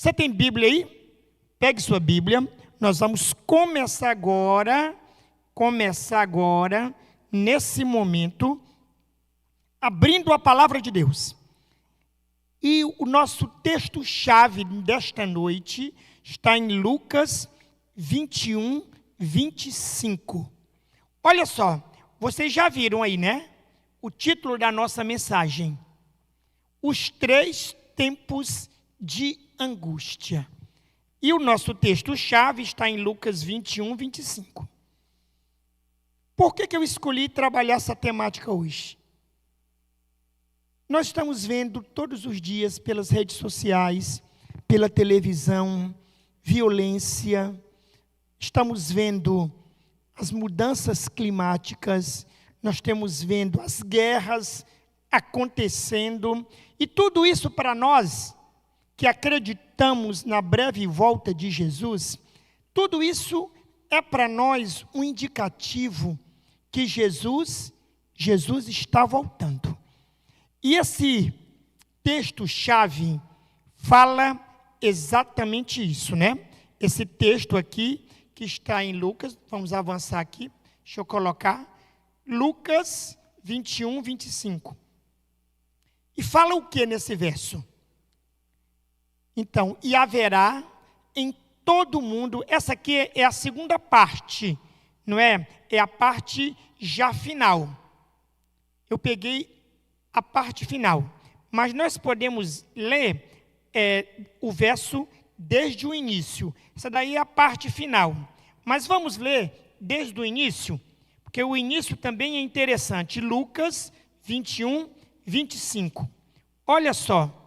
Você tem Bíblia aí? Pegue sua Bíblia. Nós vamos começar agora, nesse momento, abrindo a palavra de Deus. E o nosso texto-chave desta noite está em Lucas 21, 25. Olha só, vocês já viram aí, né? O título da nossa mensagem: Os 3 tempos de angústia. E o nosso texto-chave está em Lucas 21, 25. Por que eu escolhi trabalhar essa temática hoje? Nós estamos vendo todos os dias pelas redes sociais, pela televisão, violência. Estamos vendo as mudanças climáticas, nós estamos vendo as guerras acontecendo. E tudo isso para nós, que acreditamos na breve volta de Jesus, tudo isso é para nós um indicativo que Jesus está voltando. E esse texto-chave fala exatamente isso, né? Esse texto aqui, que está em Lucas, vamos avançar aqui, deixa eu colocar, Lucas 21, 25. E fala o que nesse verso? Então, e haverá em todo o mundo, essa aqui é a segunda parte, não é? É a parte já final. Eu peguei a parte final, mas nós podemos ler o verso desde o início. Essa daí é a parte final. Mas vamos ler desde o início, porque o início também é interessante. Lucas 21, 25. Olha só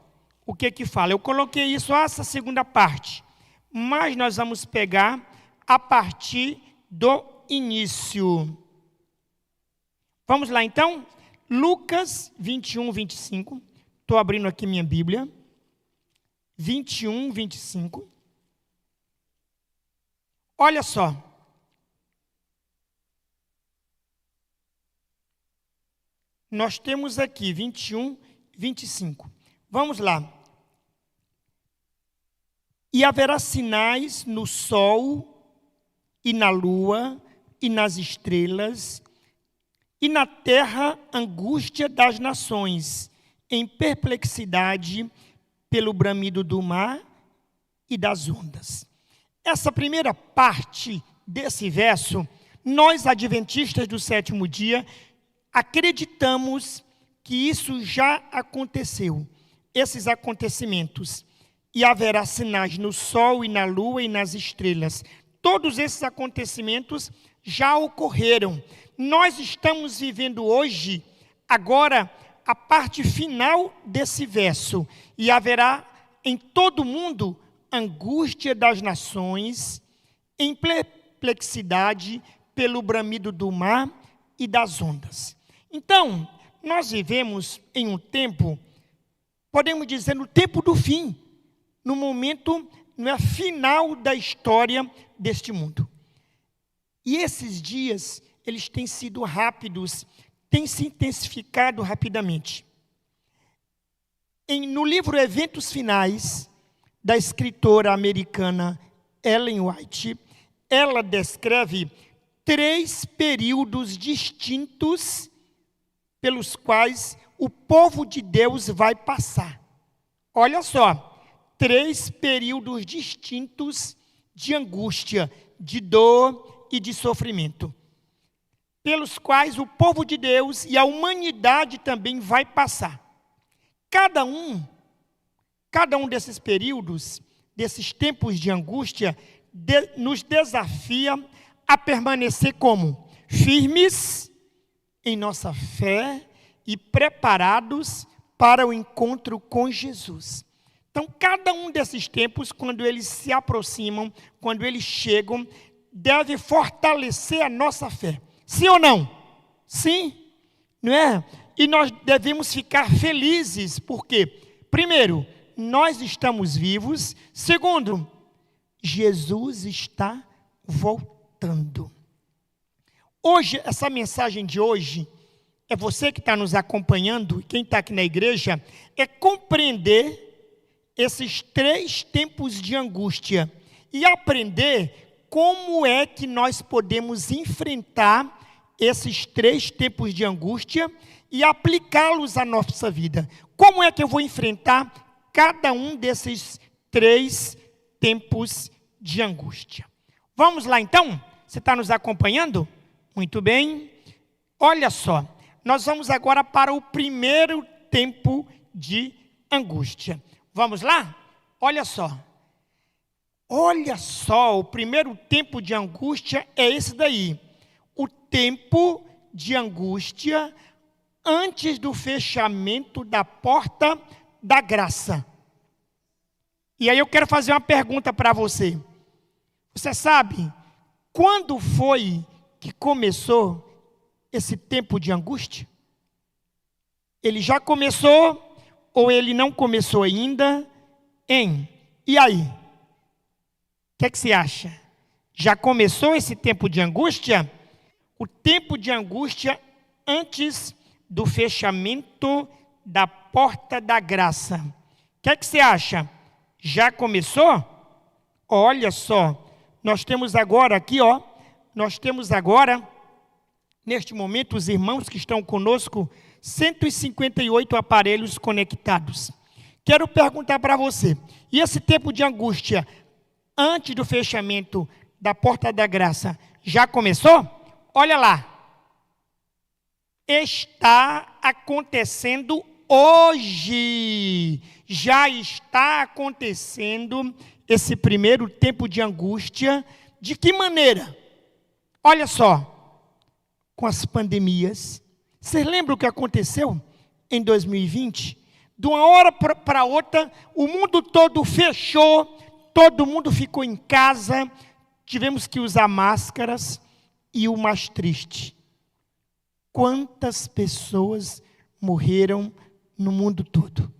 o que fala. Eu coloquei isso, essa segunda parte, mas nós vamos pegar a partir do início. Vamos lá então? Lucas 21, 25. Estou abrindo aqui minha Bíblia. 21, 25. Olha só. Nós temos aqui 21, 25. Vamos lá. E haverá sinais no sol e na lua e nas estrelas, e na terra angústia das nações, em perplexidade pelo bramido do mar e das ondas. Essa primeira parte desse verso, nós adventistas do sétimo dia, acreditamos que isso já aconteceu, esses acontecimentos. E haverá sinais no sol e na lua e nas estrelas. Todos esses acontecimentos já ocorreram. Nós estamos vivendo hoje, agora, a parte final desse verso. E haverá em todo o mundo angústia das nações, em perplexidade pelo bramido do mar e das ondas. Então, nós vivemos em um tempo, podemos dizer, no tempo do fim, no momento final da história deste mundo. E esses dias, eles têm sido rápidos, têm se intensificado rapidamente. No livro Eventos Finais, da escritora americana Ellen White, ela descreve 3 períodos distintos pelos quais o povo de Deus vai passar. Olha só, 3 períodos distintos de angústia, de dor e de sofrimento, pelos quais o povo de Deus e a humanidade também vai passar. Cada um desses períodos, desses tempos de angústia, nos desafia a permanecer como? Firmes em nossa fé e preparados para o encontro com Jesus. Então, cada um desses tempos, quando eles se aproximam, quando eles chegam, deve fortalecer a nossa fé. Sim ou não? Sim, não é? E nós devemos ficar felizes, porque, primeiro, nós estamos vivos. Segundo, Jesus está voltando. Hoje, essa mensagem de hoje, é você que está nos acompanhando, quem está aqui na igreja, é compreender esses 3 tempos de angústia e aprender como é que nós podemos enfrentar esses 3 tempos de angústia e aplicá-los à nossa vida. Como é que eu vou enfrentar cada um desses 3 tempos de angústia? Vamos lá então? Você está nos acompanhando? Muito bem. Olha só, nós vamos agora para o primeiro tempo de angústia. Vamos lá? Olha só. Olha só, o primeiro tempo de angústia é esse daí. O tempo de angústia antes do fechamento da porta da graça. E aí eu quero fazer uma pergunta para você. Você sabe quando foi que começou esse tempo de angústia? Ele já começou ou ele não começou ainda? E aí? O que é que você acha? Já começou esse tempo de angústia? O tempo de angústia antes do fechamento da porta da graça. O que é que você acha? Já começou? Olha só, nós temos agora aqui, neste momento, os irmãos que estão conosco, 158 aparelhos conectados. Quero perguntar para você, e esse tempo de angústia antes do fechamento da porta da graça já começou? Olha lá. Está acontecendo hoje. Já está acontecendo esse primeiro tempo de angústia. De que maneira? Olha só, com as pandemias. Vocês lembram o que aconteceu em 2020? De uma hora para outra, o mundo todo fechou, todo mundo ficou em casa, tivemos que usar máscaras, e o mais triste, quantas pessoas morreram no mundo todo?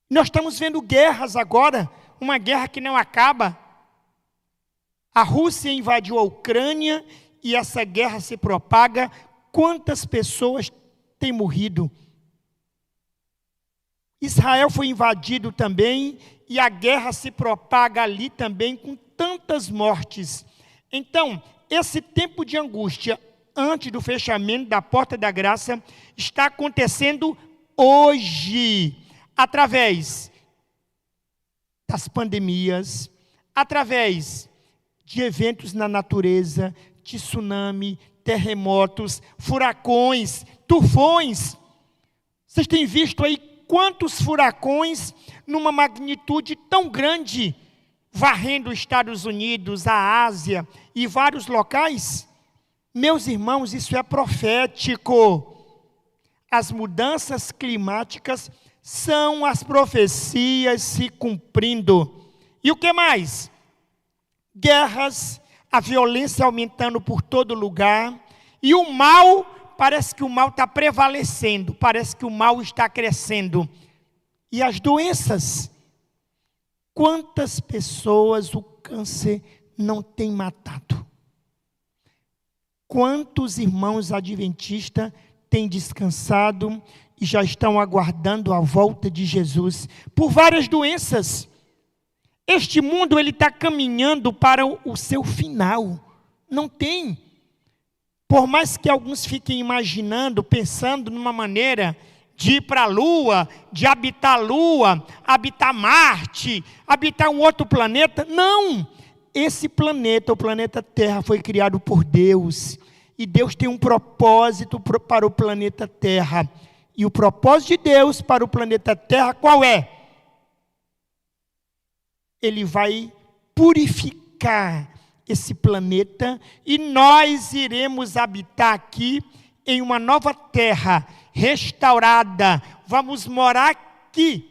Nós estamos vendo guerras agora, uma guerra que não acaba. A Rússia invadiu a Ucrânia e essa guerra se propaga. Quantas pessoas têm morrido? Israel foi invadido também e a guerra se propaga ali também com tantas mortes. Então, esse tempo de angústia antes do fechamento da porta da graça está acontecendo hoje, através das pandemias, através de eventos na natureza, de tsunami, terremotos, furacões, tufões. Vocês têm visto aí quantos furacões numa magnitude tão grande varrendo os Estados Unidos, a Ásia e vários locais? Meus irmãos, isso é profético. As mudanças climáticas são as profecias se cumprindo. E o que mais? Guerras, a violência aumentando por todo lugar. E o mal, parece que o mal está prevalecendo, parece que o mal está crescendo. E as doenças, quantas pessoas o câncer não tem matado? Quantos irmãos adventistas têm descansado e já estão aguardando a volta de Jesus por várias doenças? Este mundo ele está caminhando para o seu final. Não tem. Por mais que alguns fiquem imaginando, pensando numa maneira de ir para a Lua, de habitar a Lua, habitar Marte, habitar um outro planeta. Não! Esse planeta, o planeta Terra, foi criado por Deus. E Deus tem um propósito para o planeta Terra. E o propósito de Deus para o planeta Terra, qual é? Ele vai purificar esse planeta e nós iremos habitar aqui em uma nova terra restaurada. Vamos morar aqui.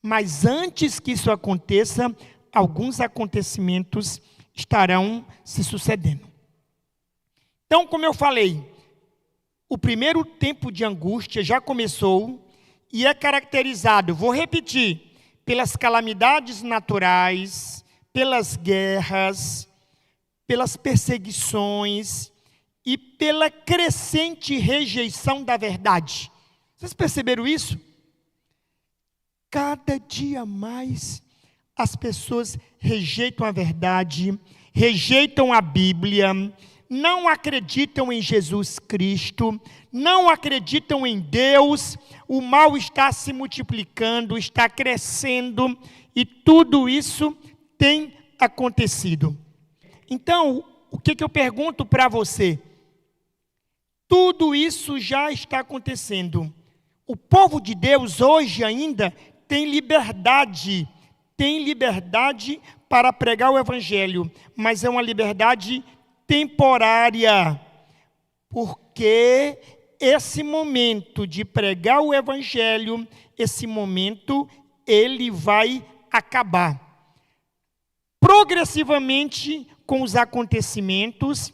Mas antes que isso aconteça, alguns acontecimentos estarão se sucedendo. Então, como eu falei, o primeiro tempo de angústia já começou e é caracterizado, vou repetir, pelas calamidades naturais, pelas guerras, pelas perseguições e pela crescente rejeição da verdade. Vocês perceberam isso? cada dia mais as pessoas rejeitam a verdade, rejeitam a Bíblia, não acreditam em Jesus Cristo, não acreditam em Deus, o mal está se multiplicando, está crescendo, e tudo isso tem acontecido. Então, o que eu pergunto para você? Tudo isso já está acontecendo. O povo de Deus hoje ainda tem liberdade para pregar o Evangelho, mas é uma liberdade temporária, porque esse momento de pregar o Evangelho, esse momento, ele vai acabar. Progressivamente, com os acontecimentos,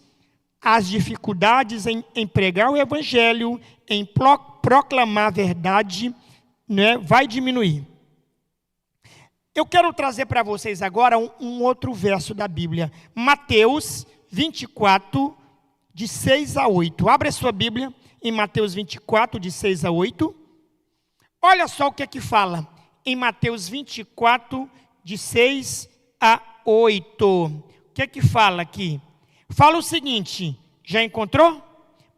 as dificuldades em pregar o Evangelho, em proclamar a verdade, né, vai diminuir. Eu quero trazer para vocês agora um outro verso da Bíblia. Mateus 24, de 6 a 8. Abra a sua Bíblia em Mateus 24, de 6 a 8. Olha só o que é que fala em Mateus 24, de 6 a 8. O que é que fala aqui? Fala o seguinte, já encontrou?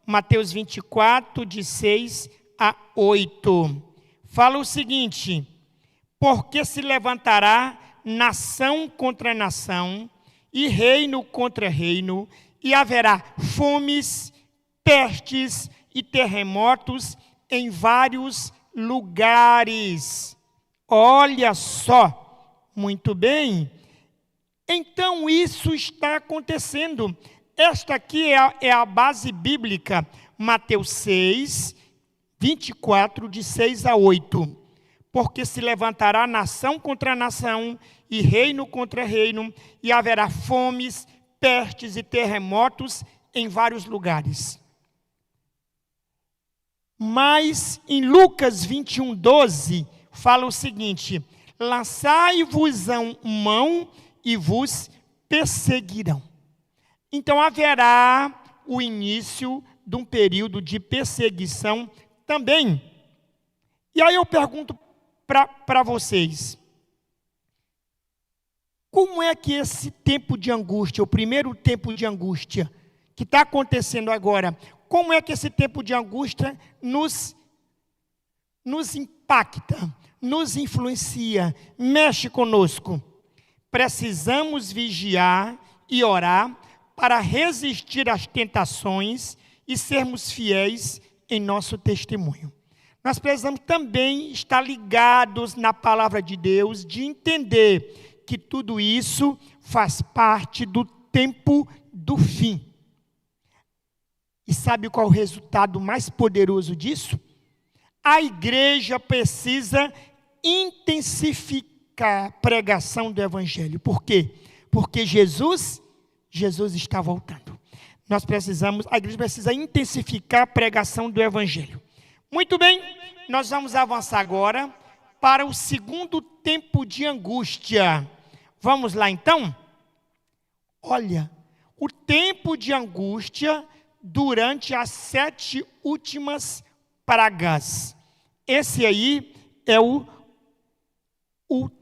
Mateus 24, de 6 a 8. Fala o seguinte: porque se levantará nação contra nação, e reino contra reino, e haverá fomes, pestes e terremotos em vários lugares. Olha só, muito bem. Então isso está acontecendo. Esta aqui é a base bíblica, Mateus 6, 24, de 6 a 8. Porque se levantará nação contra nação, e reino contra reino, e haverá fomes, pestes e terremotos em vários lugares. Mas em Lucas 21, 12, fala o seguinte: lançai-vos mão e vos perseguirão. Então haverá o início de um período de perseguição também. E aí eu pergunto para vocês, como é que esse tempo de angústia, o primeiro tempo de angústia que está acontecendo agora, como é que esse tempo de angústia nos impacta, nos influencia, mexe conosco? Precisamos vigiar e orar para resistir às tentações e sermos fiéis em nosso testemunho. Nós precisamos também estar ligados na palavra de Deus, de entender que tudo isso faz parte do tempo do fim. E sabe qual é o resultado mais poderoso disso? A igreja precisa intensificar a pregação do Evangelho. Por quê? Porque Jesus está voltando. A igreja precisa intensificar a pregação do Evangelho. Muito bem, nós vamos avançar agora para o segundo tempo de angústia. Vamos lá então? Olha, o tempo de angústia durante as 7 últimas pragas. Esse aí é o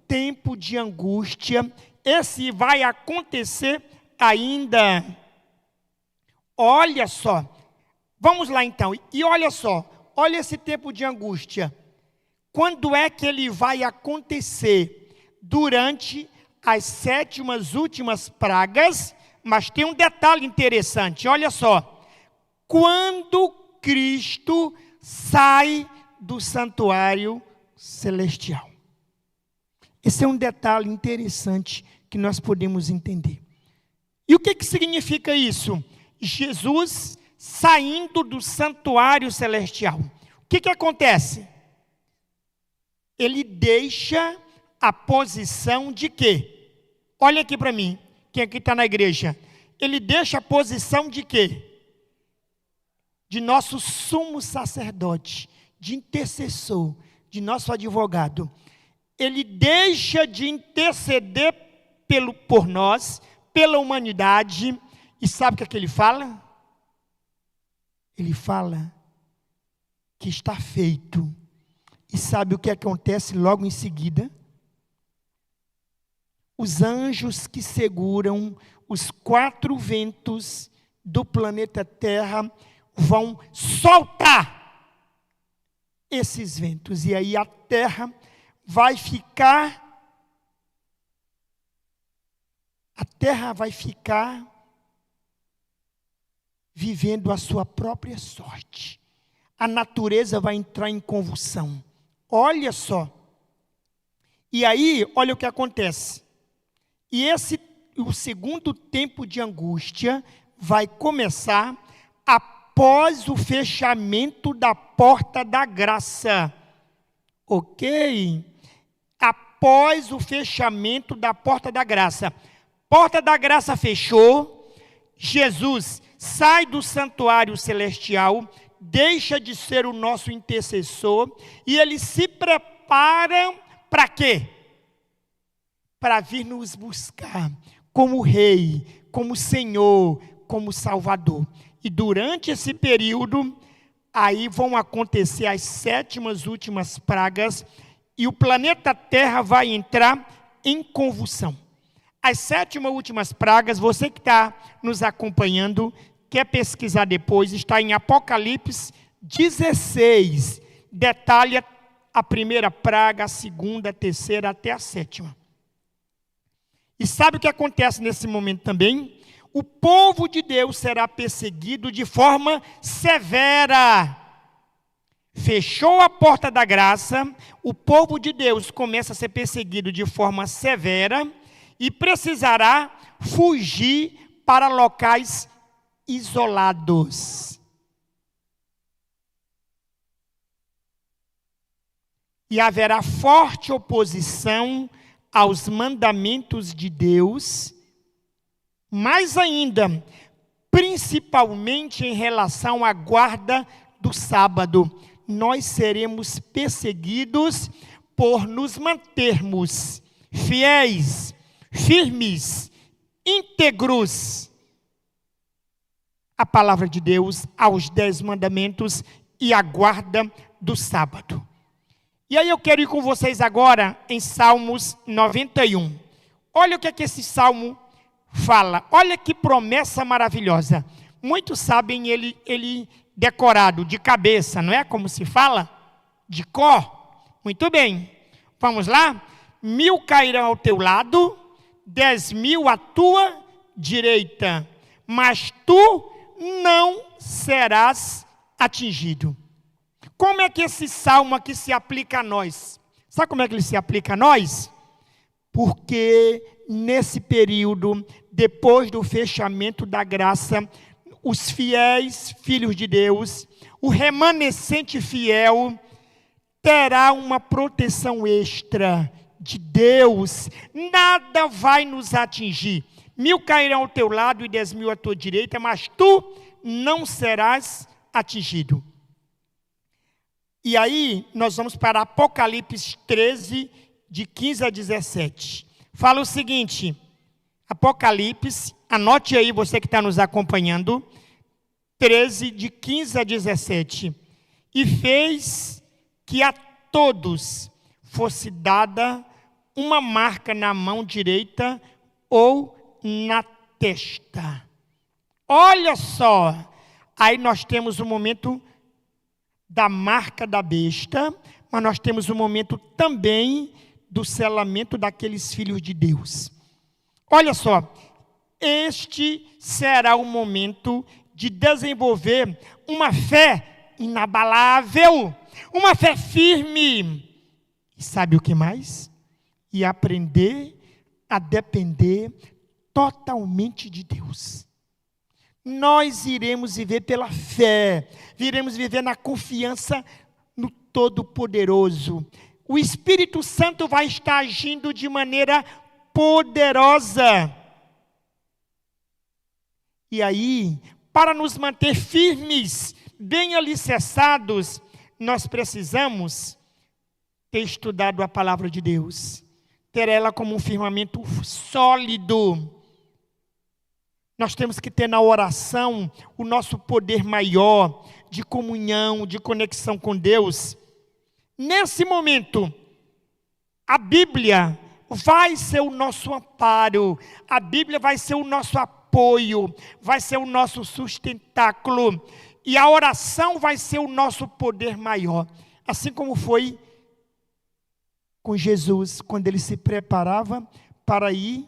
tempo de angústia. Esse vai acontecer ainda. Olha só, vamos lá então, e olha só. Olha esse tempo de angústia. Quando é que ele vai acontecer? Durante as 7 últimas pragas, mas tem um detalhe interessante, olha só. Quando Cristo sai do santuário celestial. Esse é um detalhe interessante que nós podemos entender. E o que significa isso? Jesus saindo do santuário celestial. O que acontece? Ele deixa a posição de quê? Olha aqui para mim, quem aqui está na igreja. Ele deixa a posição de quê? De nosso sumo sacerdote, de intercessor, de nosso advogado. Ele deixa de interceder por nós, pela humanidade, e sabe o que ele fala? Ele fala que está feito, E sabe o que acontece logo em seguida? Os anjos que seguram os 4 ventos do planeta Terra vão soltar esses ventos. E aí a Terra vai ficar vivendo a sua própria sorte. A natureza vai entrar em convulsão. Olha só. E aí, olha o que acontece. E o segundo tempo de angústia vai começar após o fechamento da porta da graça. Ok? Após o fechamento da porta da graça. Porta da graça fechou. Jesus sai do santuário celestial, deixa de ser o nosso intercessor, e ele se prepara para quê? Para vir nos buscar como Rei, como Senhor, como Salvador. E durante esse período, aí vão acontecer as 7ª últimas pragas, e o planeta Terra vai entrar em convulsão. As 7ª últimas pragas, você que está nos acompanhando, quer pesquisar depois, está em Apocalipse 16, detalha a primeira praga, a segunda, a terceira, até a 7ª. E sabe o que acontece nesse momento também? O povo de Deus será perseguido de forma severa. Fechou a porta da graça, o povo de Deus começa a ser perseguido de forma severa e precisará fugir para locais isolados. E haverá forte oposição aos mandamentos de Deus, mais ainda, principalmente em relação à guarda do sábado. Nós seremos perseguidos por nos mantermos fiéis, firmes, íntegros à palavra de Deus, aos 10 mandamentos e à guarda do sábado. E aí eu quero ir com vocês agora em Salmos 91. Olha o que é que esse salmo fala. Olha que promessa maravilhosa. Muitos sabem ele decorado, de cabeça, não é como se fala? De cor. Muito bem. Vamos lá? 1000 cairão ao teu lado, 10.000 à tua direita, mas tu não serás atingido. Como é que esse salmo aqui se aplica a nós? Sabe como é que ele se aplica a nós? Porque nesse período, depois do fechamento da graça, os fiéis, filhos de Deus, o remanescente fiel, terá uma proteção extra de Deus. Nada vai nos atingir. 1000 cairão ao teu lado e 10.000 à tua direita, mas tu não serás atingido. E aí, nós vamos para Apocalipse 13, de 15 a 17. Fala o seguinte, Apocalipse, anote aí você que está nos acompanhando, 13, de 15 a 17. E fez que a todos fosse dada uma marca na mão direita ou na testa. Olha só, aí nós temos o momento da marca da besta, mas nós temos o momento também do selamento daqueles filhos de Deus. Olha só, este será o momento de desenvolver uma fé inabalável, uma fé firme. E sabe o que mais? E aprender a depender totalmente de Deus. Nós iremos viver pela fé, iremos viver na confiança no Todo-Poderoso. O Espírito Santo vai estar agindo de maneira poderosa. E aí, para nos manter firmes, bem alicerçados, nós precisamos ter estudado a palavra de Deus, ter ela como um firmamento sólido. Nós temos que ter na oração o nosso poder maior de comunhão, de conexão com Deus. Nesse momento, a Bíblia vai ser o nosso amparo, a Bíblia vai ser o nosso apoio, vai ser o nosso sustentáculo, e a oração vai ser o nosso poder maior. Assim como foi com Jesus, quando ele se preparava para ir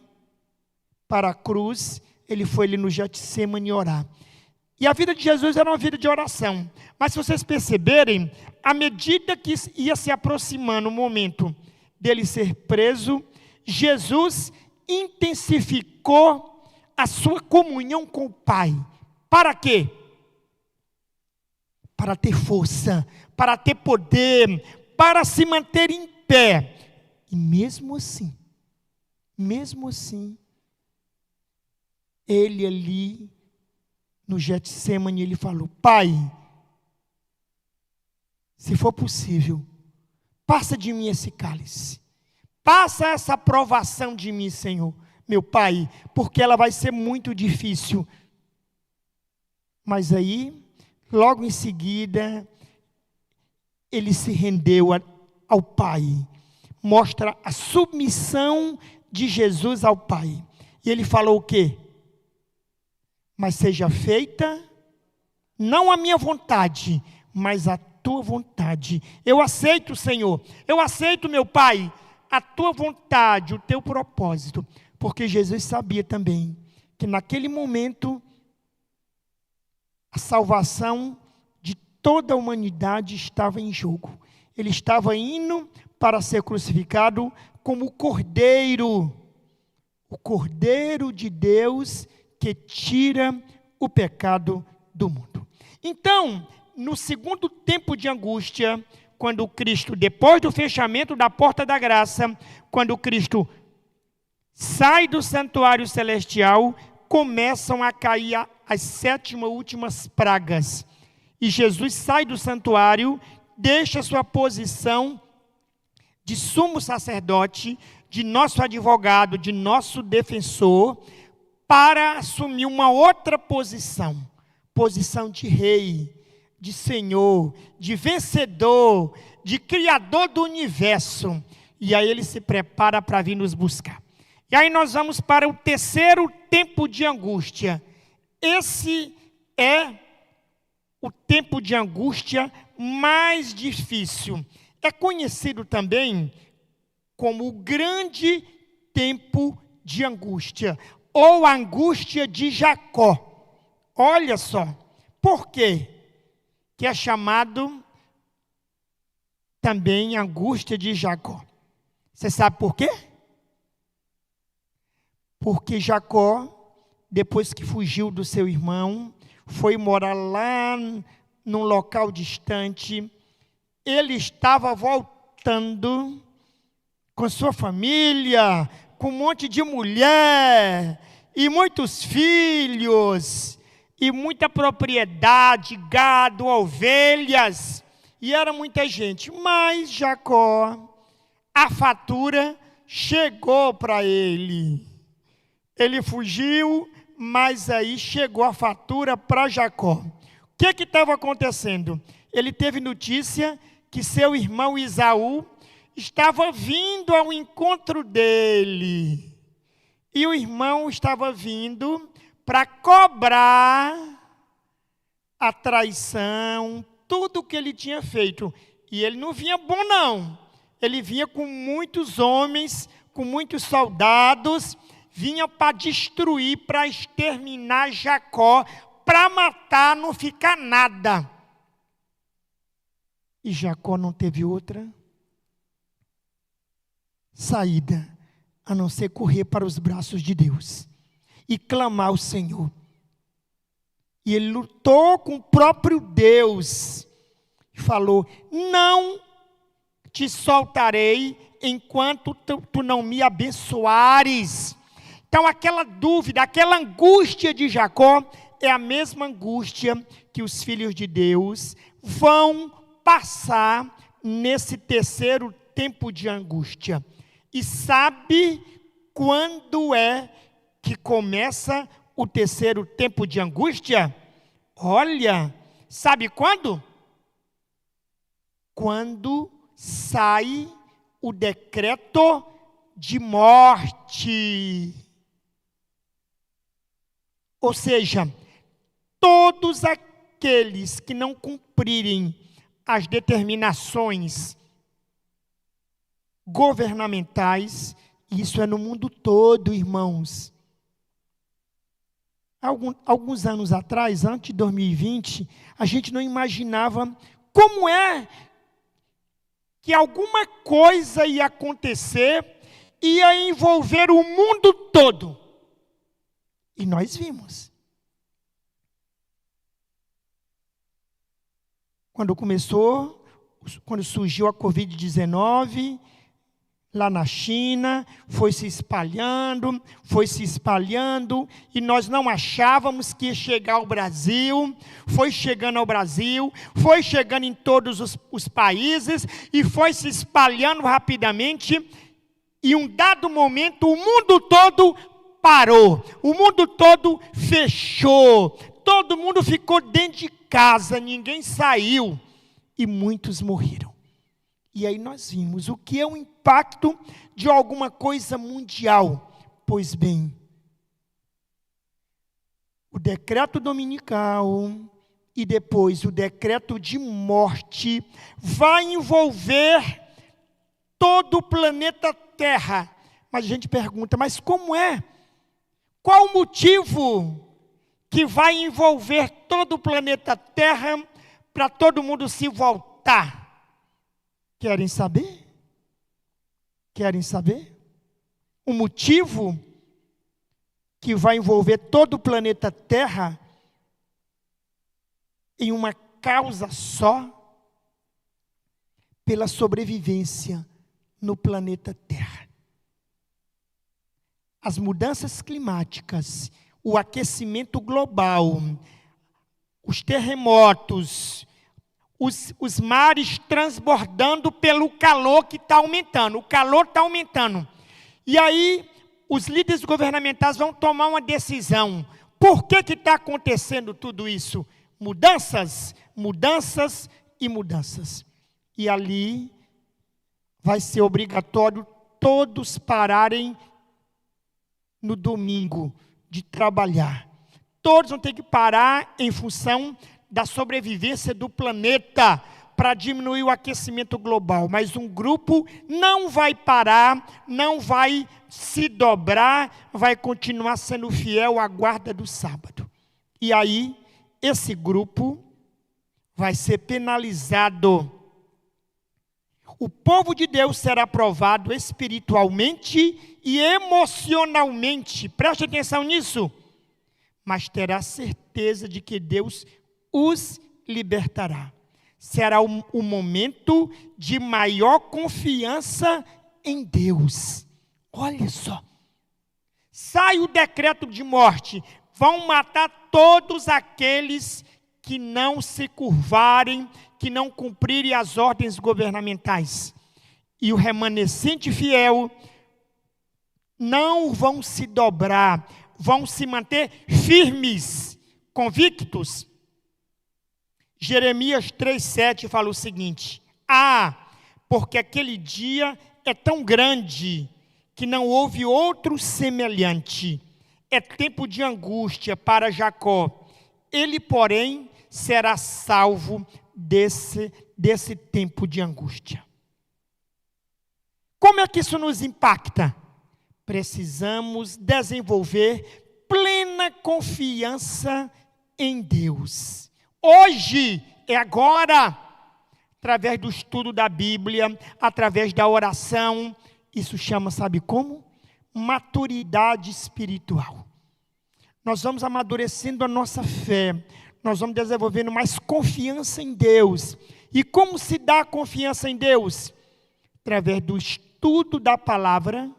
para a cruz, ele foi ali no Getsemane orar. E a vida de Jesus era uma vida de oração. Mas se vocês perceberem, à medida que ia se aproximando o momento dele ser preso, Jesus intensificou a sua comunhão com o Pai. Para quê? Para ter força, para ter poder, para se manter em pé. E mesmo assim, ele ali no Getsemane, ele falou: Pai, se for possível, passa de mim esse cálice. Passa essa provação de mim, Senhor, meu Pai, porque ela vai ser muito difícil. Mas aí, logo em seguida, ele se rendeu ao Pai. Mostra a submissão de Jesus ao Pai. E ele falou o quê? Mas seja feita, não a minha vontade, mas a tua vontade. Eu aceito, Senhor, eu aceito, meu Pai, a tua vontade, o teu propósito. Porque Jesus sabia também que naquele momento, a salvação de toda a humanidade estava em jogo. Ele estava indo para ser crucificado como o Cordeiro de Deus que tira o pecado do mundo. Então, no segundo tempo de angústia, quando Cristo, depois do fechamento da porta da graça, quando Cristo sai do santuário celestial, começam a cair as 7 últimas pragas. E Jesus sai do santuário, deixa sua posição de sumo sacerdote, de nosso advogado, de nosso defensor, para assumir uma outra posição de rei, de senhor, de vencedor, de criador do universo. E aí ele se prepara para vir nos buscar. E aí nós vamos para o terceiro tempo de angústia. Esse é o tempo de angústia mais difícil. É conhecido também como o grande tempo de angústia, ou a angústia de Jacó. Olha só, por quê? Que é chamado também angústia de Jacó. Você sabe por quê? Porque Jacó, depois que fugiu do seu irmão, foi morar lá num local distante. Ele estava voltando com sua família, com um monte de mulher, e muitos filhos, e muita propriedade, gado, ovelhas, e era muita gente. Mas Jacó, a fatura chegou para ele. Ele fugiu, mas aí chegou a fatura para Jacó. O que estava acontecendo? Ele teve notícia que seu irmão Esaú estava vindo ao encontro dele. E o irmão estava vindo para cobrar a traição, tudo o que ele tinha feito. E ele não vinha bom, não. Ele vinha com muitos homens, com muitos soldados, vinha para destruir, para exterminar Jacó, para matar, não ficar nada. E Jacó não teve outra saída, a não ser correr para os braços de Deus e clamar ao Senhor. E ele lutou com o próprio Deus e falou: não te soltarei enquanto tu não me abençoares. Então aquela dúvida, aquela angústia de Jacó é a mesma angústia que os filhos de Deus vão passar nesse terceiro tempo de angústia. E sabe quando é que começa o terceiro tempo de angústia? Olha, sabe quando? Quando sai o decreto de morte. Ou seja, todos aqueles que não cumprirem as determinações governamentais, isso é no mundo todo, irmãos. Alguns anos atrás, antes de 2020, a gente não imaginava como é que alguma coisa ia acontecer, ia envolver o mundo todo. E nós vimos. Quando surgiu a Covid-19, lá na China, foi se espalhando, e nós não achávamos que ia chegar ao Brasil, foi chegando ao Brasil, foi chegando em todos os países, e foi se espalhando rapidamente, e um dado momento o mundo todo parou, o mundo todo fechou, todo mundo ficou dentro de casa, ninguém saiu, e muitos morreram. E aí nós vimos o que é o impacto de alguma coisa mundial. Pois bem, o decreto dominical e depois o decreto de morte vai envolver todo o planeta Terra. Mas a gente pergunta, mas como é? Qual o motivo que vai envolver todo o planeta Terra para todo mundo se voltar? Querem saber? Querem saber? O motivo que vai envolver todo o planeta Terra em uma causa só, pela sobrevivência no planeta Terra. As mudanças climáticas, o aquecimento global, os terremotos, os mares transbordando pelo calor que está aumentando. O calor está aumentando. E aí, os líderes governamentais vão tomar uma decisão. Por que está acontecendo tudo isso? Mudanças, mudanças e mudanças. E ali vai ser obrigatório todos pararem no domingo de trabalhar. Todos vão ter que parar em função da sobrevivência do planeta para diminuir o aquecimento global. Mas um grupo não vai parar, não vai se dobrar, vai continuar sendo fiel à guarda do sábado. E aí, esse grupo vai ser penalizado. O povo de Deus será provado espiritualmente e emocionalmente. Preste atenção nisso. Mas terá certeza de que Deus os libertará. Será o momento de maior confiança em Deus. Olha só. Sai o decreto de morte. Vão matar todos aqueles que não se curvarem, que não cumprirem as ordens governamentais. E o remanescente fiel não vão se dobrar, vão se manter firmes, convictos. Jeremias 3,7 fala o seguinte: porque aquele dia é tão grande que não houve outro semelhante. É tempo de angústia para Jacó. Ele, porém, será salvo desse tempo de angústia. Como é que isso nos impacta? Precisamos desenvolver plena confiança em Deus. Hoje é agora, através do estudo da Bíblia, através da oração. Isso chama, sabe como? Maturidade espiritual. Nós vamos amadurecendo a nossa fé, nós vamos desenvolvendo mais confiança em Deus. E como se dá a confiança em Deus? Através do estudo da palavra,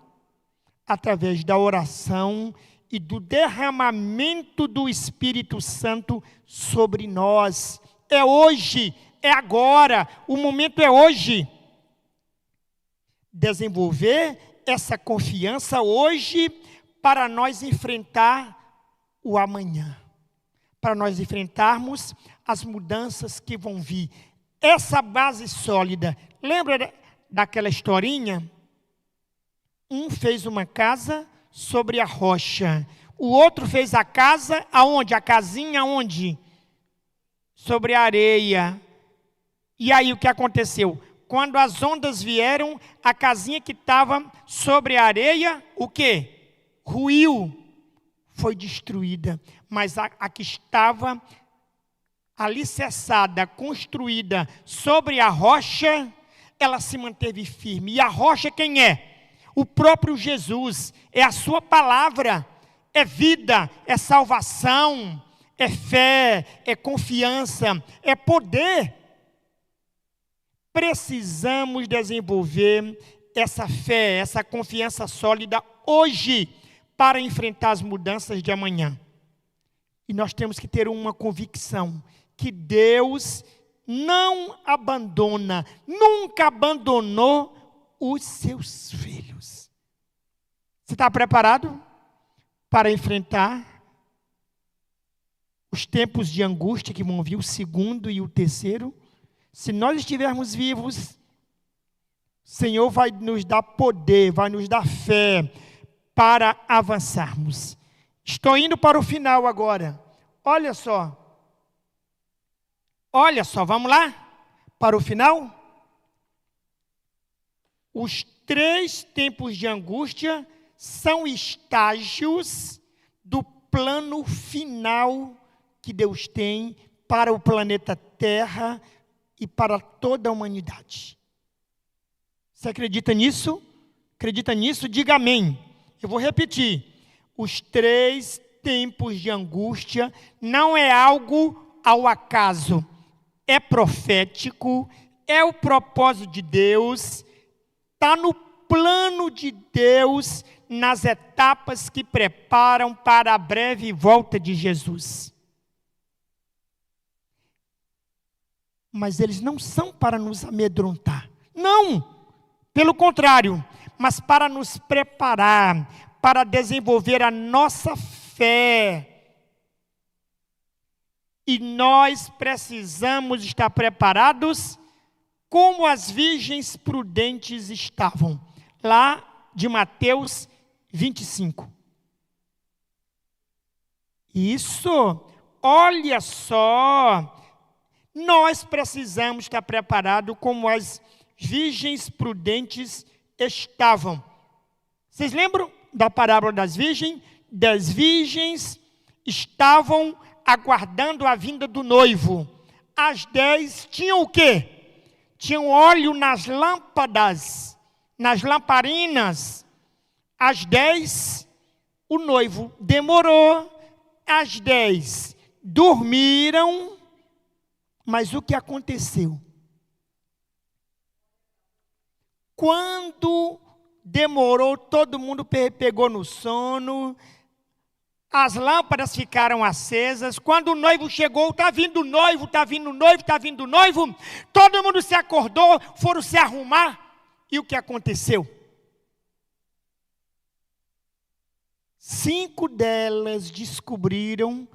através da oração e do derramamento do Espírito Santo sobre nós. É hoje, é agora, o momento é hoje. Desenvolver essa confiança hoje para nós enfrentar o amanhã. Para nós enfrentarmos as mudanças que vão vir. essa base sólida. Lembra daquela historinha? Um fez uma casa sobre a rocha. O outro fez a casa aonde? A casinha aonde? Sobre a areia. E aí o que aconteceu? Quando as ondas vieram, a casinha que estava sobre a areia, o quê? Ruiu. Foi destruída. Mas a que estava alicerçada, construída sobre a rocha, ela se manteve firme. E a rocha quem é? O próprio Jesus. É a sua palavra. É vida, é salvação, é fé, é confiança, é poder. Precisamos desenvolver essa fé, essa confiança sólida hoje para enfrentar as mudanças de amanhã. E nós temos que ter uma convicção que Deus não abandona, nunca abandonou os seus filhos. Você está preparado para enfrentar os tempos de angústia que vão vir, o segundo e o terceiro? Se nós estivermos vivos, o Senhor vai nos dar poder, vai nos dar fé para avançarmos. Estou indo para o final agora. Olha só, vamos lá? Para o final? Os 3 tempos de angústia são estágios do plano final que Deus tem para o planeta Terra e para toda a humanidade. Você acredita nisso? Acredita nisso? Diga amém. Eu vou repetir. Os 3 tempos de angústia não é algo ao acaso. É profético, é o propósito de Deus, está no plano de Deus, nas etapas que preparam para a breve volta de Jesus. Mas eles não são para nos amedrontar. Não! Pelo contrário, mas para nos preparar, para desenvolver a nossa fé. E nós precisamos estar preparados como as virgens prudentes estavam. Lá de Mateus 25. Isso, olha só, nós precisamos estar preparados como as virgens prudentes estavam. Vocês lembram da parábola das virgens? Das virgens estavam aguardando a vinda do noivo. As 10 tinham o quê? Tinham óleo nas lâmpadas, nas lamparinas. As 10, o noivo demorou. As 10 dormiram. Mas o que aconteceu? Quando demorou, todo mundo pegou no sono. As lâmpadas ficaram acesas. Quando o noivo chegou, está vindo o noivo, está vindo o noivo, está vindo o noivo. Todo mundo se acordou, foram se arrumar. E o que aconteceu? 5 delas descobriram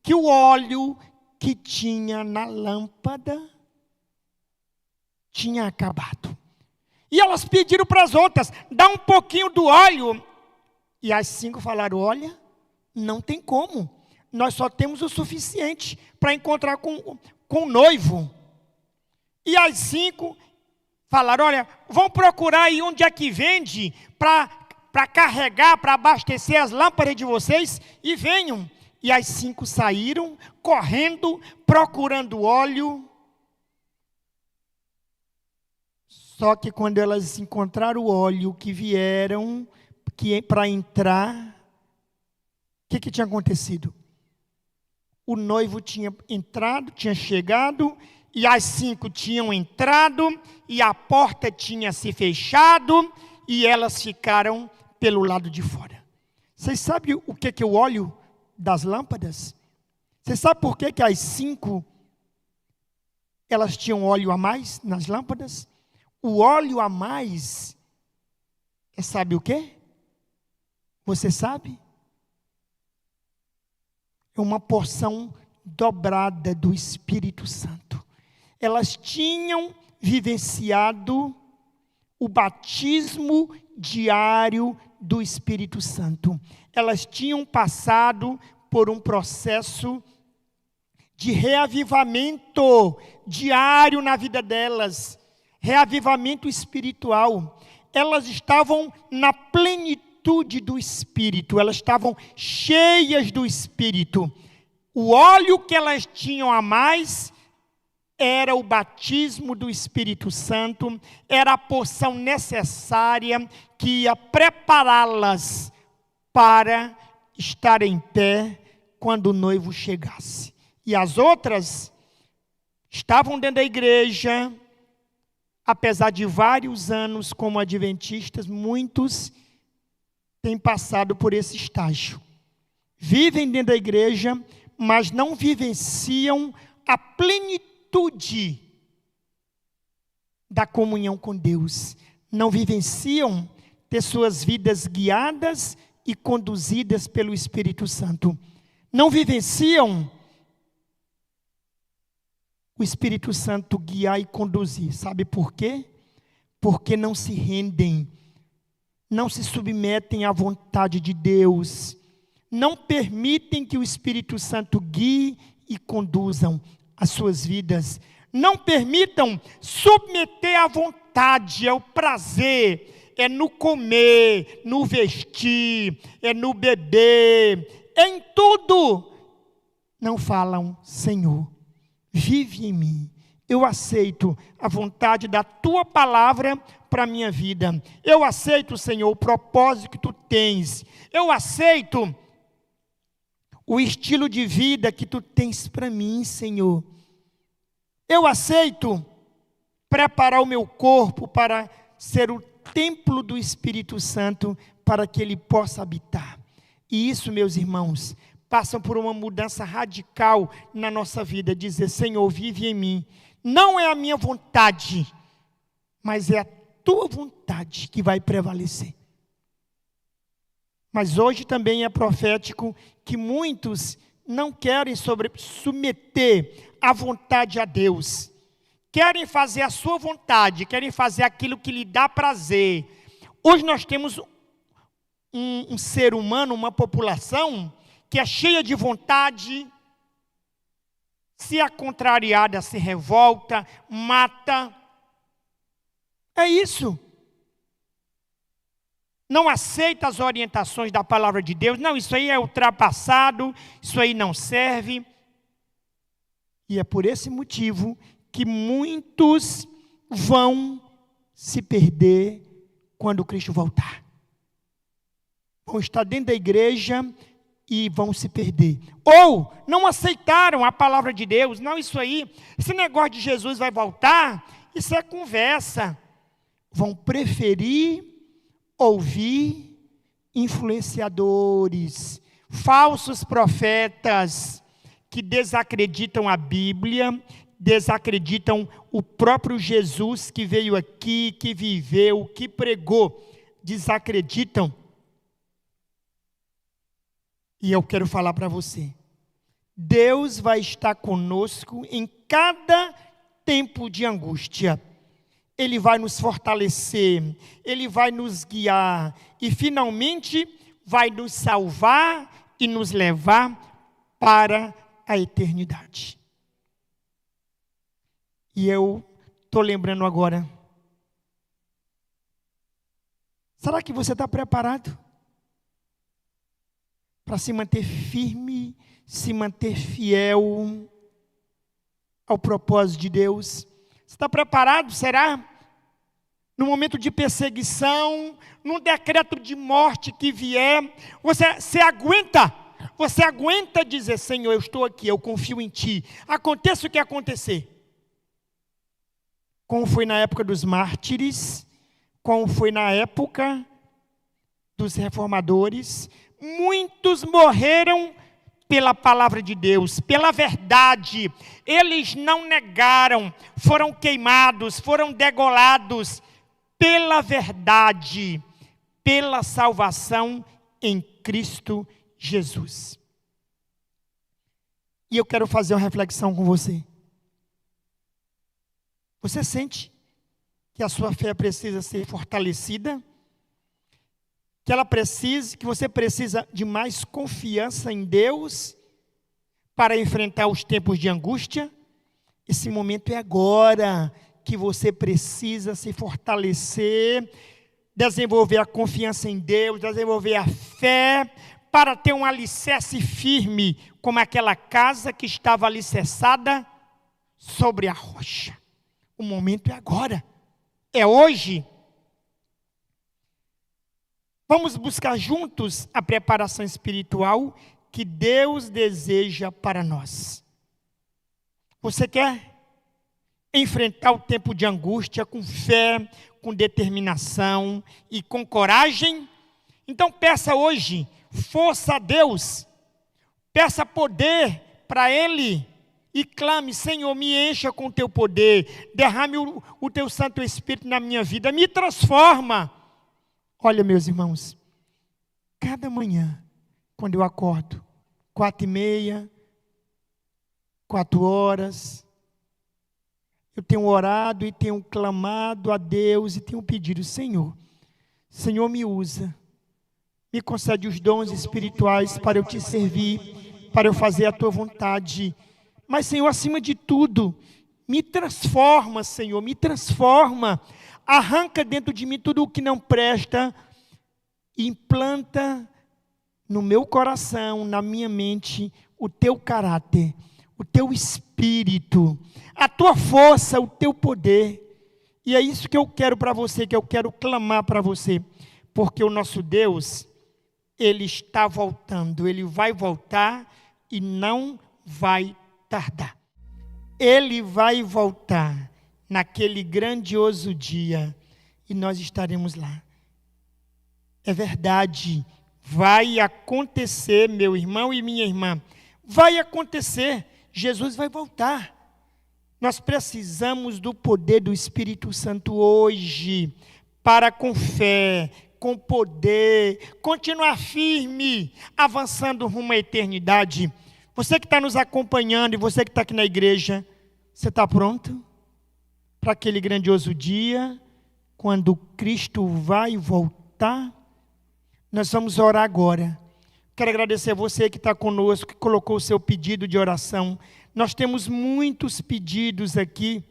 que o óleo que tinha na lâmpada tinha acabado. E elas pediram para as outras, dá um pouquinho do óleo. E as 5 falaram, olha, não tem como. Nós só temos o suficiente para encontrar com o noivo. E as 5 falaram, olha, vão procurar aí onde é que vende para carregar, para abastecer as lâmpadas de vocês e venham. E as 5 saíram, correndo, procurando óleo. Só que quando elas encontraram o óleo que vieram para entrar, o que tinha acontecido? O noivo tinha entrado, tinha chegado, e as 5 tinham entrado, e a porta tinha se fechado, e elas ficaram pelo lado de fora. Vocês sabem o que é o óleo das lâmpadas? Vocês sabem por que as 5 elas tinham óleo a mais nas lâmpadas? O óleo a mais sabe o quê? Você sabe? É uma porção dobrada do Espírito Santo. Elas tinham vivenciado o batismo diário do Espírito Santo. Elas tinham passado por um processo de reavivamento diário na vida delas, reavivamento espiritual. Elas estavam na plenitude do Espírito, elas estavam cheias do Espírito. O óleo que elas tinham a mais era o batismo do Espírito Santo, era a porção necessária que ia prepará-las para estar em pé quando o noivo chegasse. E as outras estavam dentro da igreja, apesar de vários anos como adventistas, muitos têm passado por esse estágio. Vivem dentro da igreja, mas não vivenciam a plenitude da comunhão com Deus. Não vivenciam ter suas vidas guiadas e conduzidas pelo Espírito Santo. Não vivenciam o Espírito Santo guiar e conduzir. Sabe por quê? Porque não se rendem, não se submetem à vontade de Deus, não permitem que o Espírito Santo guie e conduzam as suas vidas. Não permitam submeter à vontade, ao prazer, é no comer, no vestir, é no beber, é em tudo. Não falam, Senhor, vive em mim. Eu aceito a vontade da Tua palavra para a minha vida. Eu aceito, Senhor, o propósito que Tu tens. Eu aceito o estilo de vida que Tu tens para mim, Senhor. Eu aceito preparar o meu corpo para ser o templo do Espírito Santo, para que Ele possa habitar. E isso, meus irmãos, passam por uma mudança radical na nossa vida. Dizer, Senhor, vive em mim. Não é a minha vontade, mas é a Tua vontade que vai prevalecer. Mas hoje também é profético que muitos não querem submeter a vontade a Deus. Querem fazer a sua vontade, querem fazer aquilo que lhe dá prazer. Hoje nós temos um ser humano, uma população que é cheia de vontade, se é contrariada, se revolta, mata. É isso. Não aceita as orientações da palavra de Deus. Não, isso aí é ultrapassado, isso aí não serve. E é por esse motivo que muitos vão se perder quando Cristo voltar. Vão estar dentro da igreja e vão se perder. Ou não aceitaram a palavra de Deus. Não, isso aí, esse negócio de Jesus vai voltar, isso é conversa. Vão preferir ouvir influenciadores, falsos profetas que desacreditam a Bíblia, desacreditam o próprio Jesus que veio aqui, que viveu, que pregou. Desacreditam. E eu quero falar para você, Deus vai estar conosco em cada tempo de angústia. Ele vai nos fortalecer, Ele vai nos guiar e finalmente vai nos salvar e nos levar para a eternidade. E eu estou lembrando agora, será que você está preparado para se manter firme, se manter fiel ao propósito de Deus? Você está preparado, será? No momento de perseguição, num decreto de morte que vier, você aguenta dizer, Senhor, eu estou aqui, eu confio em Ti. Aconteça o que acontecer. Como foi na época dos mártires, como foi na época dos reformadores, muitos morreram pela palavra de Deus, pela verdade. Eles não negaram, foram queimados, foram degolados pela verdade, pela salvação em Cristo Jesus. E eu quero fazer uma reflexão com você. Você sente que a sua fé precisa ser fortalecida? Que você precisa de mais confiança em Deus para enfrentar os tempos de angústia? Esse momento é agora que você precisa se fortalecer, desenvolver a confiança em Deus, desenvolver a fé, para ter um alicerce firme, como aquela casa que estava alicerçada sobre a rocha. O momento é agora, é hoje. Vamos buscar juntos a preparação espiritual que Deus deseja para nós. Você quer enfrentar o tempo de angústia com fé, com determinação e com coragem? Então peça hoje força a Deus, peça poder para Ele e clame: Senhor, me encha com o teu poder, derrame o teu Santo Espírito na minha vida, me transforma. Olha, meus irmãos, cada manhã, quando eu acordo, 4h30, 4h, eu tenho orado e tenho clamado a Deus e tenho pedido: Senhor, me usa, me concede os dons espirituais para eu te servir, para eu fazer a tua vontade. Mas, Senhor, acima de tudo, me transforma, Senhor, me transforma. Arranca dentro de mim tudo o que não presta e implanta no meu coração, na minha mente, o teu caráter, o teu espírito, a tua força, o teu poder. E é isso que eu quero para você, que eu quero clamar para você. Porque o nosso Deus, Ele está voltando, Ele vai voltar e não vai tardar. Ele vai voltar naquele grandioso dia e nós estaremos lá. É verdade, vai acontecer, meu irmão e minha irmã, vai acontecer, Jesus vai voltar. Nós precisamos do poder do Espírito Santo hoje, para com fé, com poder, continuar firme, avançando rumo à eternidade. Você que está nos acompanhando e você que está aqui na igreja, você está pronto para aquele grandioso dia, quando Cristo vai voltar? Nós vamos orar agora. Quero agradecer a você que está conosco, que colocou o seu pedido de oração. Nós temos muitos pedidos aqui.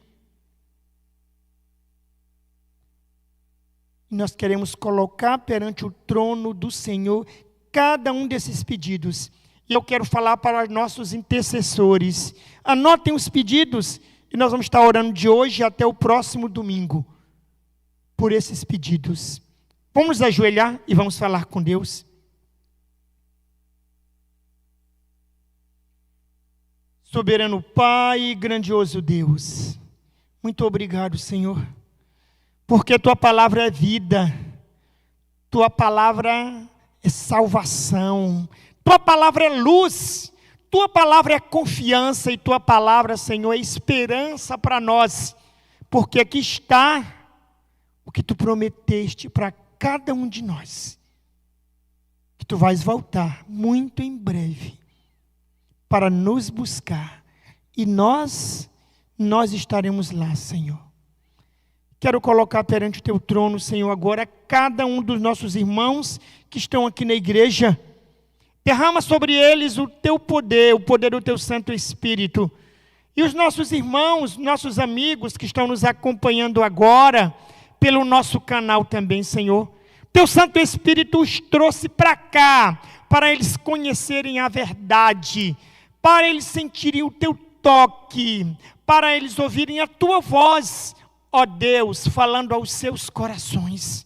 Nós queremos colocar perante o trono do Senhor cada um desses pedidos. E eu quero falar para nossos intercessores. Anotem os pedidos e nós vamos estar orando de hoje até o próximo domingo por esses pedidos. Vamos nos ajoelhar e vamos falar com Deus. Soberano Pai, grandioso Deus, muito obrigado, Senhor, porque Tua palavra é vida, Tua palavra é salvação, Tua palavra é luz, Tua palavra é confiança e Tua palavra, Senhor, é esperança para nós, porque aqui está o que Tu prometeste para cada um de nós, que Tu vais voltar muito em breve para nos buscar, e nós estaremos lá, Senhor. Quero colocar perante o Teu trono, Senhor, agora cada um dos nossos irmãos que estão aqui na igreja. Derrama sobre eles o Teu poder, o poder do Teu Santo Espírito. E os nossos irmãos, nossos amigos que estão nos acompanhando agora, pelo nosso canal também, Senhor. Teu Santo Espírito os trouxe para cá, para eles conhecerem a verdade, para eles sentirem o Teu toque, para eles ouvirem a Tua voz, ó Deus, falando aos seus corações.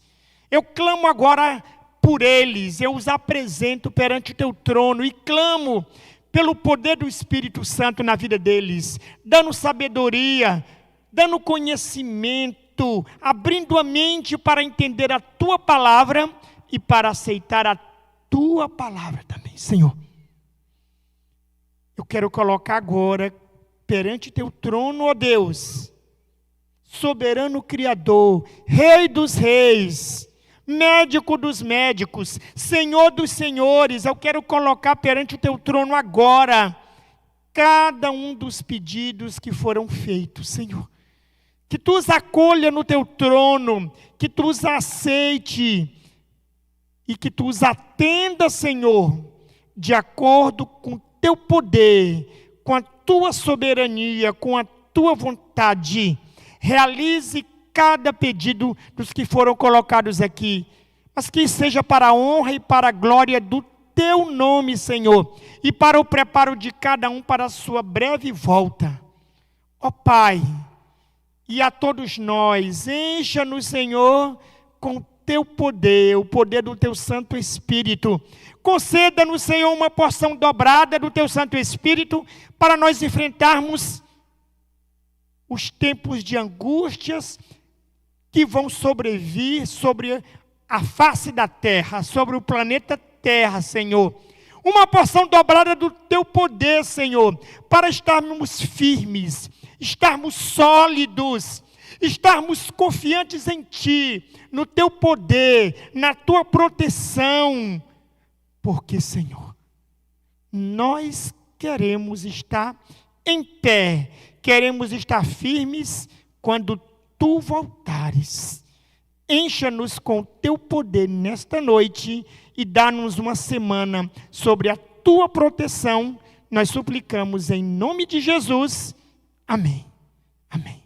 Eu clamo agora por eles, eu os apresento perante o Teu trono e clamo pelo poder do Espírito Santo na vida deles, dando sabedoria, dando conhecimento, abrindo a mente para entender a Tua palavra e para aceitar a Tua palavra também, Senhor. Eu quero colocar agora perante Teu trono, ó Deus, soberano Criador, Rei dos reis, Médico dos médicos, Senhor dos senhores, eu quero colocar perante o Teu trono agora cada um dos pedidos que foram feitos, Senhor. que tu os acolha no teu trono, que tu os aceite e que tu os atenda, Senhor, de acordo com o teu poder, com a tua soberania, com a tua vontade. Realize cada pedido dos que foram colocados aqui, mas que seja para a honra e para a glória do teu nome, Senhor, e para o preparo de cada um para a sua breve volta. Ó Pai, e a todos nós, encha-nos, Senhor, com o teu poder, o poder do teu Santo Espírito. Conceda-nos, Senhor, uma porção dobrada do teu Santo Espírito para nós enfrentarmos os tempos de angústias que vão sobrevir sobre a face da terra, sobre o planeta Terra, Senhor. Uma porção dobrada do teu poder, Senhor, para estarmos firmes, estarmos sólidos, estarmos confiantes em Ti, no Teu poder, na Tua proteção. Porque, Senhor, nós queremos estar em pé, queremos estar firmes quando Tu voltares. Encha-nos com o Teu poder nesta noite e dá-nos uma semana sobre a Tua proteção. Nós suplicamos em nome de Jesus. Amém. Amém.